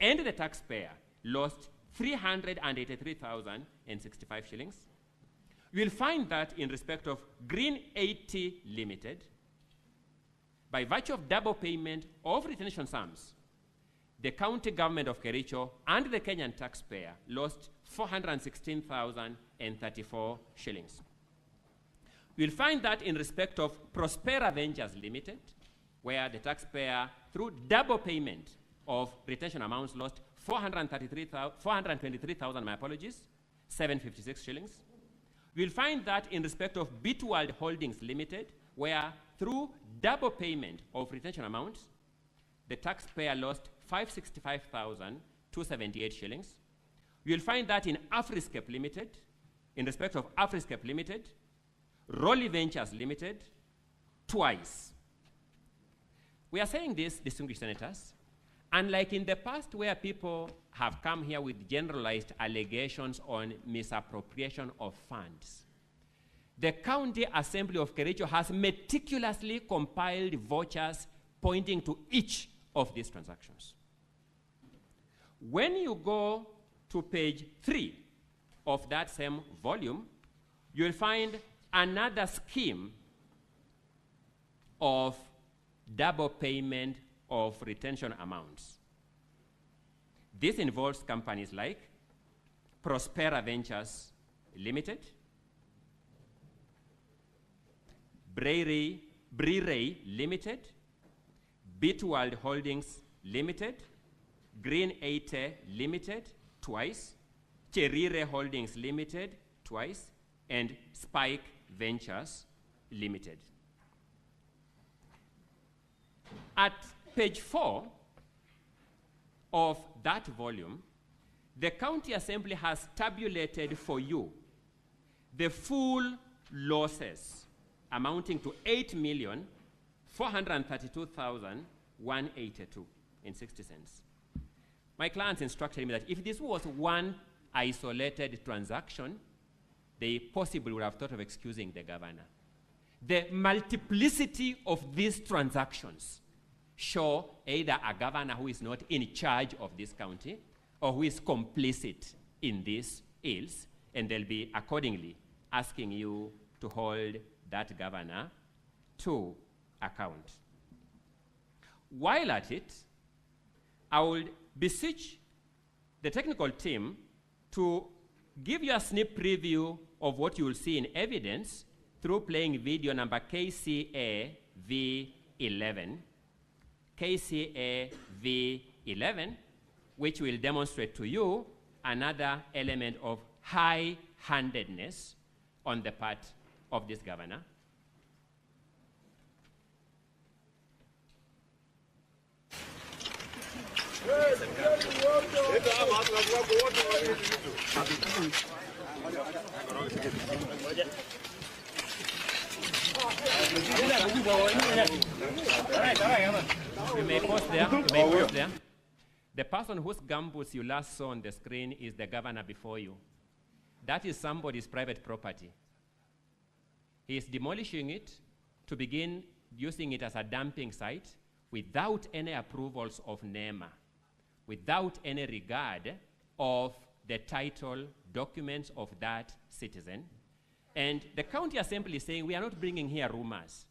and the taxpayer lost 383,065 shillings. You will find that in respect of Green 80 Limited, by virtue of double payment of retention sums, the county government of Kericho and the Kenyan taxpayer lost 416,034 shillings. You'll find that in respect of Prospera Ventures Limited, where the taxpayer, through double payment of retention amounts, lost 423,000, my apologies, 756 shillings. We'll find that in respect of Bitworld Holdings Limited, where through double payment of retention amounts, the taxpayer lost 565,278 shillings. You'll find that in Afriscape Limited, in respect of Afriscape Limited, Rolly Ventures Limited, twice. We are saying this, distinguished senators, unlike in the past where people have come here with generalized allegations on misappropriation of funds, the County Assembly of Kericho has meticulously compiled vouchers pointing to each of these transactions. When you go to page 3 of that same volume, you'll find another scheme of double payment of retention amounts. This involves companies like Prospera Ventures Limited, Breray Limited, Bitworld Holdings Limited, Green 80 Limited, twice, Cherire Holdings Limited, twice, and Spike Ventures Limited. At page 4 of that volume, the County Assembly has tabulated for you the full losses amounting to 8,432,182.60. My clients instructed me that if this was one isolated transaction, they possibly would have thought of excusing the governor. The multiplicity of these transactions show either a governor who is not in charge of this county or who is complicit in these ills, and they'll be accordingly asking you to hold that governor to account. While at it, I will beseech the technical team to give you a sneak preview of what you will see in evidence through playing video number KCA V11. KCA V11, which will demonstrate to you another element of high-handedness on the part of this governor. You may pause there. The person whose gumboots you last saw on the screen is the governor before you. That is somebody's private property. He is demolishing it to begin using it as a dumping site without any approvals of NEMA, without any regard of the title documents of that citizen. And the County Assembly is saying, we are not bringing here rumors.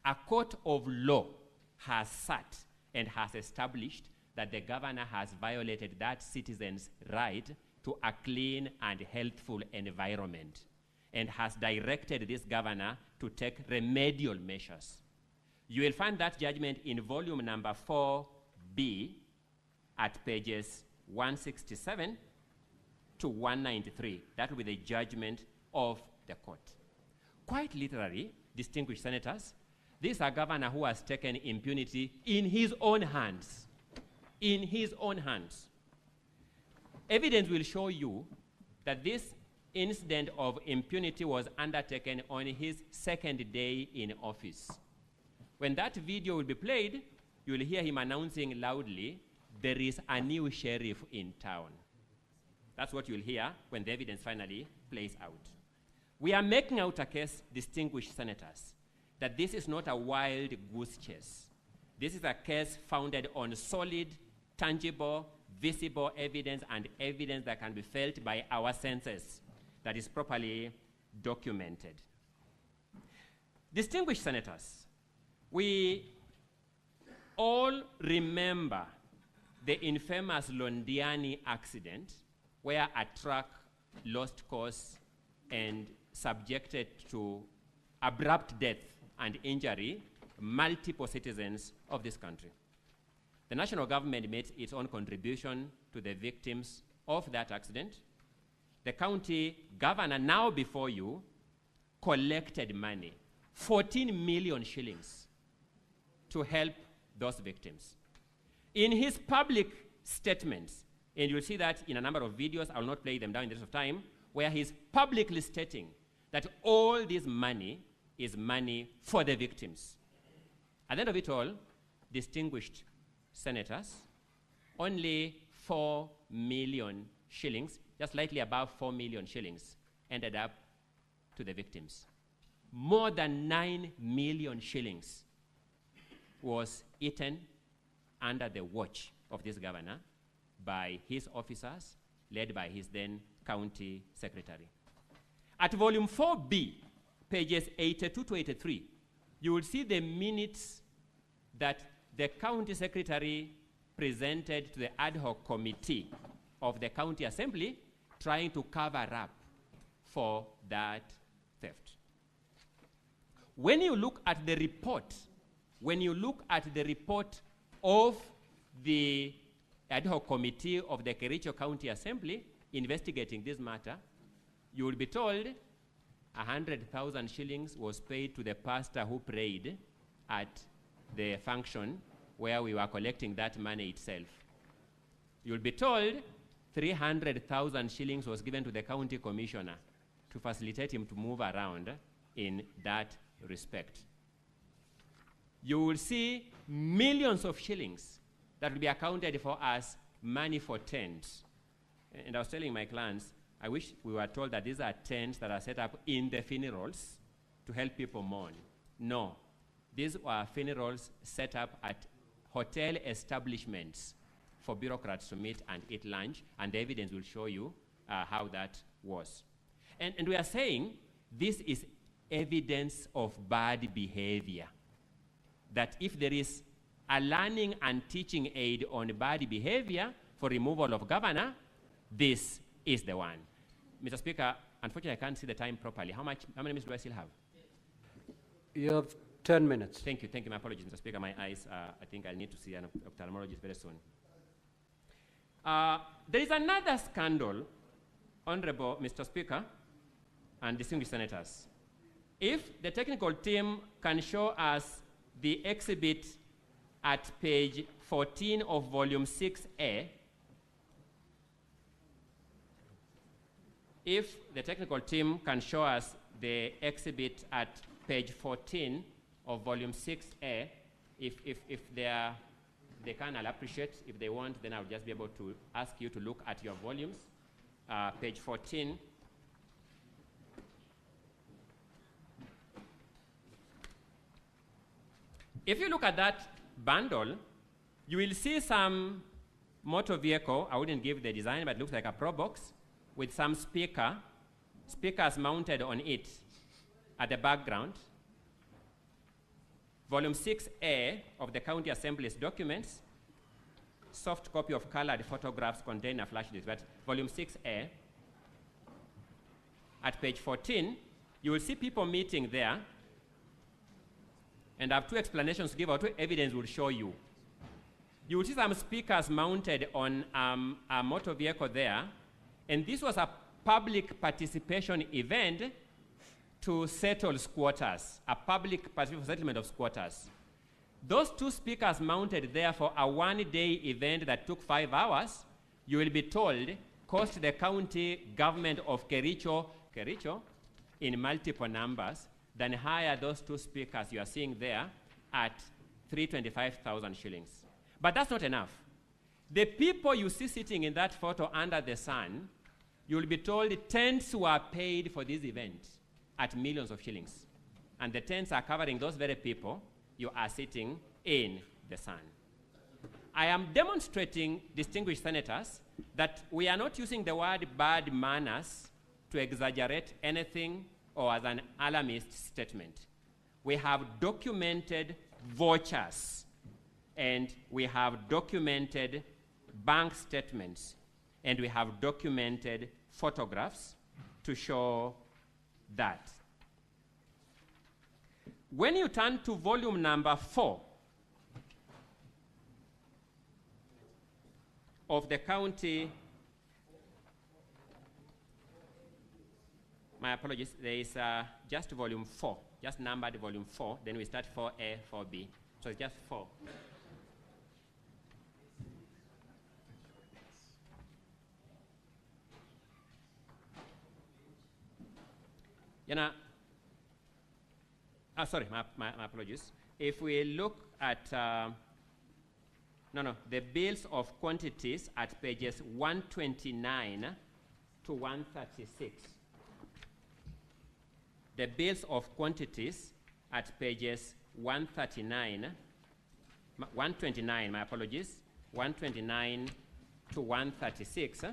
A court of law has sat and has established that the governor has violated that citizen's right to a clean and healthful environment, and has directed this governor to take remedial measures. You will find that judgment in volume number 4B at pages 167 to 193. That will be the judgment of the court. Quite literally, distinguished senators, this is a governor who has taken impunity in his own hands. In his own hands. Evidence will show you that this incident of impunity was undertaken on his second day in office. When that video will be played, you will hear him announcing loudly, there is a new sheriff in town. That's what you'll hear when the evidence finally plays out. We are making out a case, distinguished senators, that this is not a wild goose chase. This is a case founded on solid tangible, visible evidence and evidence that can be felt by our senses that is properly documented. Distinguished senators, we all remember the infamous Londiani accident where a truck lost course and subjected to abrupt death and injury multiple citizens of this country. The national government made its own contribution to the victims of that accident. The county governor, now before you, collected money, 14 million shillings, to help those victims. In his public statements, and you'll see that in a number of videos, I will not play them down in the rest of time, where he's publicly stating that all this money is money for the victims. At the end of it all, distinguished senators, only 4 million shillings, just slightly above 4 million shillings, ended up to the victims. More than 9 million shillings was eaten under the watch of this governor by his officers, led by his then county secretary. At volume 4B, pages 82 to 83, you will see the minutes that the county secretary presented to the ad hoc committee of the county assembly trying to cover up for that theft. When you look at the report, of the ad hoc committee of the Kericho County Assembly investigating this matter, you will be told 100,000 shillings was paid to the pastor who prayed at the function where we were collecting that money itself. You'll be told 300,000 shillings was given to the county commissioner to facilitate him to move around in that respect. You will see millions of shillings that will be accounted for as money for tents. And I was telling my clients, I wish we were told that these are tents that are set up in the funerals to help people mourn. No, these were funerals set up at hotel establishments for bureaucrats to meet and eat lunch, and the evidence will show you how that was. And we are saying this is evidence of bad behavior. That if there is a learning and teaching aid on bad behavior for removal of governor, this is the one. Mr. Speaker, unfortunately, I can't see the time properly. How many minutes do I still have? You have 10 minutes. Thank you. My apologies, Mr. Speaker. My eyes, I think I'll need to see an ophthalmologist very soon. There is another scandal, Honorable Mr. Speaker and distinguished senators. If the technical team can show us the exhibit at page 14 of volume 6A, if the technical team can show us the exhibit at page 14 of volume 6A, if they can, I'll appreciate. If they won't, then I'll just be able to ask you to look at your volumes. Page 14. If you look at that bundle, you will see some motor vehicle. I wouldn't give the design, but it looks like a Pro Box with some speakers mounted on it at the background. Volume 6A of the County Assembly's documents, soft copy of colored photographs contain a flash disk, but volume 6A, at page 14, you will see people meeting there, and I have two explanations to give, or two evidence will show you. You will see some speakers mounted on a motor vehicle there, and this was a public participation event to settle squatters, a public participation settlement of squatters. Those two speakers mounted there for a one-day event that took 5 hours, you will be told, cost the county government of Kericho in multiple numbers, then hire those two speakers you are seeing there at 325,000 shillings. But that's not enough. The people you see sitting in that photo under the sun, you will be told tents were paid for this event at millions of shillings. And the tents are covering those very people you are sitting in the sun. I am demonstrating, distinguished senators, that we are not using the word bad manners to exaggerate anything or as an alarmist statement. We have documented vouchers and we have documented bank statements and we have documented photographs to show that. When you turn to volume number 4 of the county, my apologies, there is just volume 4, just numbered volume 4, then we start 4A, 4B, so it's just 4. You know, sorry, my apologies. If we look at, the bills of quantities at pages 129 to 136. The bills of quantities at pages 129, my apologies, 129 to 136.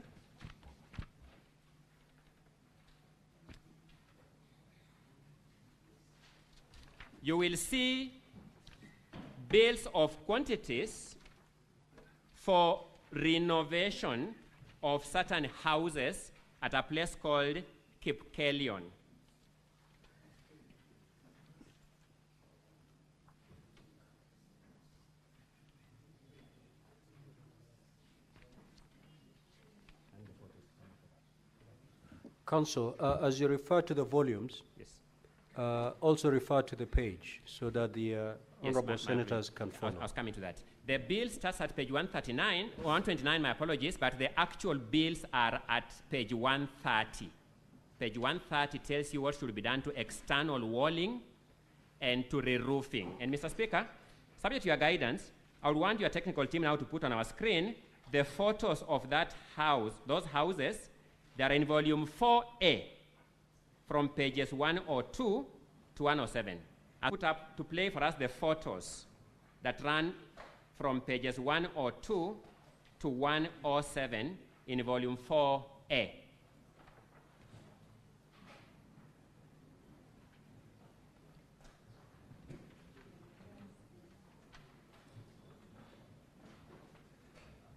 You will see bills of quantities for renovation of certain houses at a place called Kipkelion. Council, as you refer to the volumes, Yes. Also refer to the page so that the honorable senators can follow. I was coming to that. The bill starts at page 139, 129, my apologies, but the actual bills are at page 130. Page 130 tells you what should be done to external walling and to re-roofing. And Mr. Speaker, subject to your guidance, I would want your technical team now to put on our screen the photos of that house, those houses. They are in volume 4A from pages 102 to 107. I put up to play for us the photos that run from pages 102 to 107 in volume 4A.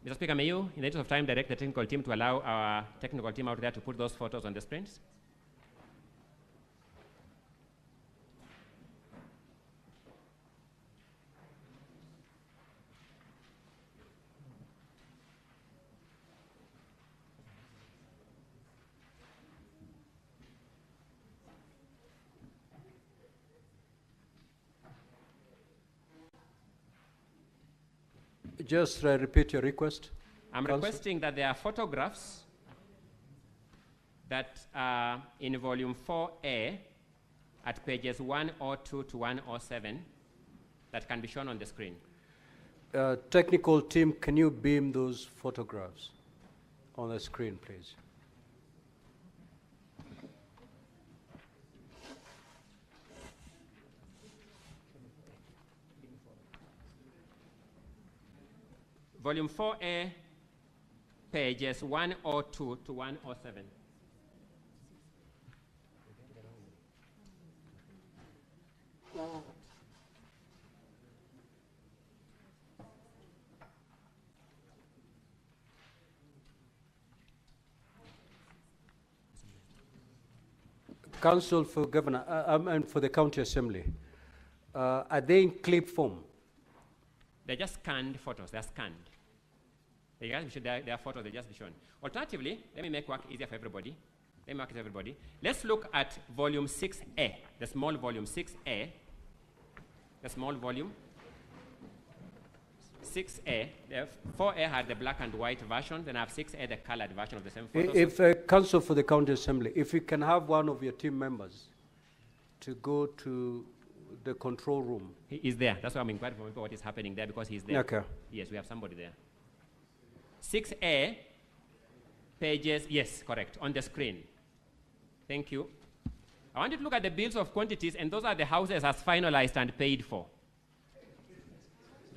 Mr. Speaker, may you, in the interest of time, direct the technical team to allow our technical team out there to put those photos on the screens? Just repeat your request. I'm requesting that there are photographs that are in volume 4A at pages 102 to 107 that can be shown on the screen. Technical team, can you beam those photographs on the screen, please? Volume 4A, pages 102 to 107. Council for Governor, and for the County Assembly, are they in clip form? They're just scanned photos, they're scanned. They just be shown, their photos, they just be shown. Alternatively, let me make work easier for everybody. Let's look at volume 6A, the small volume 6A, the small volume 6A. The 4A had the black and white version, then I have 6A, the colored version of the same photos. If Council for the County Assembly, if you can have one of your team members to go to the control room. He is there. That's why I'm inquiring from what is happening there, because he's there. Okay. Yes, we have somebody there. 6A, pages, yes, correct, on the screen. Thank you. I want you to look at the bills of quantities, and those are the houses as finalized and paid for.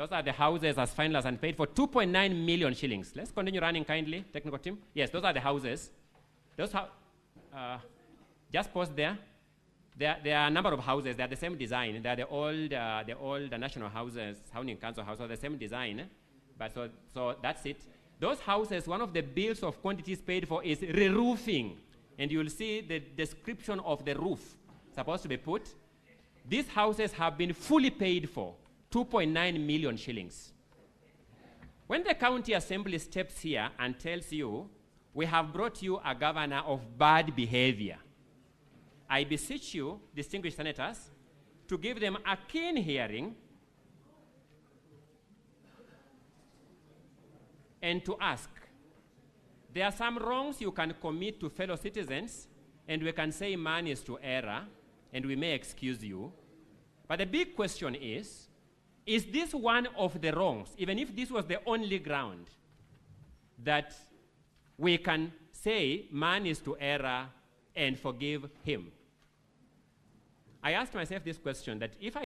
Those are the houses as finalized and paid for 2.9 million shillings. Let's continue running kindly, technical team. Yes, those are the houses. Those just pause there. There are a number of houses. They are the same design. They are the old national houses, housing council houses, the same design. But so that's it. Those houses, one of the bills of quantities paid for is re-roofing. And you'll see the description of the roof supposed to be put. These houses have been fully paid for, 2.9 million shillings. When the county assembly steps here and tells you, we have brought you a governor of bad behavior, I beseech you, distinguished senators, to give them a keen hearing and to ask, there are some wrongs you can commit to fellow citizens, and we can say man is to error, and we may excuse you. But the big question is this one of the wrongs, even if this was the only ground, that we can say man is to error and forgive him? I asked myself this question, that if I